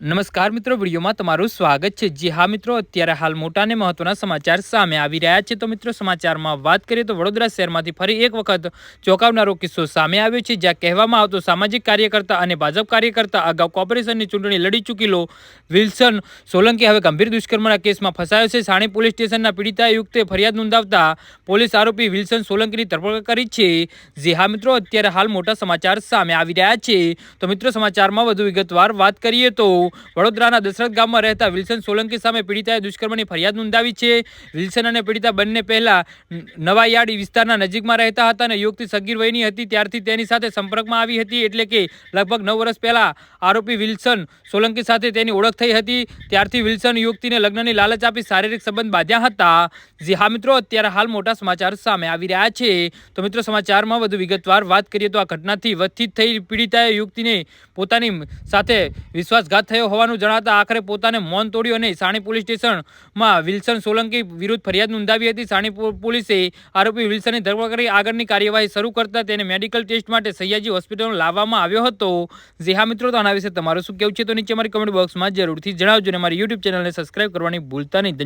નમસ્કાર મિત્રો, વિડીયોમાં તમારું સ્વાગત છે। જી હા મિત્રો, અત્યારે હાલ મોટા અને મહત્વના સમાચાર સામે આવી રહ્યા છે। તો મિત્રો, સમાચારમાં વાત કરીએ તો વડોદરા શહેરમાંથી ફરી એક વખત ચોંકાવનારો કિસ્સો સામે આવ્યો છે, જ્યાં કહેવામાં આવતો સામાજિક કાર્યકર્તા અને ભાજપ કાર્યકર્તા અગાઉ કોર્પોરેશનની ચૂંટણી લડી ચૂકેલો વિલ્સન સોલંકી હવે ગંભીર દુષ્કર્મના કેસમાં ફસાયો છે। સાણી પોલીસ સ્ટેશનના પીડિતા યુક્તે ફરિયાદ નોંધાવતા પોલીસ આરોપી વિલ્સન સોલંકીની ધરપકડ કરી છે। જી હા મિત્રો, અત્યારે હાલ મોટા સમાચાર સામે આવી રહ્યા છે। તો મિત્રો, સમાચારમાં વધુ વિગતવાર વાત કરીએ તો વડોદરાના દશરથ ગામમાં રહેતા વિલ્સન સોલંકી સામે પીડિતાએ દુષ્કર્મની ફરિયાદ નોંધાવી છે। વિલ્સન અને પીડિતા બંને પહેલા નવાયાર્ડ વિસ્તારના નજીકમાં રહેતા હતા અને યુવતી સગીર વયની હતી ત્યારથી તેની સાથે સંપર્કમાં આવી હતી, એટલે કે લગભગ 9 વર્ષ પહેલા આરોપી વિલ્સન સોલંકી સાથે તેની ઓળખ થઈ હતી। ત્યારથી વિલ્સન યુવતીને લગ્નની લાલચ આપી શારીરિક સંબંધ બાંધ્યા હતા। જી હા મિત્રો, અત્યારે હાલ મોટા સમાચાર સામે આવી રહ્યા છે। તો મિત્રો, સમાચારમાં વધુ વિગતવાર વાત કરીએ તો આ ઘટનાથી વધતી થઈ પીડિતાએ યુવતીને પોતાની સાથે વિશ્વાસઘાત થયો હોવાનું જણાવતા આખરે પોતાને મૌન તોડ્યું અને સાણી પોલીસ સ્ટેશનમાં વિલ્સન સોલંકી વિરુદ્ધ ફરિયાદ નોંધાવી હતી। સાણી પોલીસે આરોપી વિલ્સનની ધરપકડ કરી આગળની કાર્યવાહી શરૂ કરતા તેને મેડિકલ ટેસ્ટ માટે સયાજી હોસ્પિટલમાં લાવવામાં આવ્યો હતો। જી હા મિત્રો, તો આના વિશે તમારું શું કહેવું છે તો નીચે અમારી કમેન્ટ બોક્સમાં જરૂરથી જણાવજો અને અમારી યુટ્યુબ ચેનલને સબસ્ક્રાઇબ કરવાની ભૂલતા નહીં।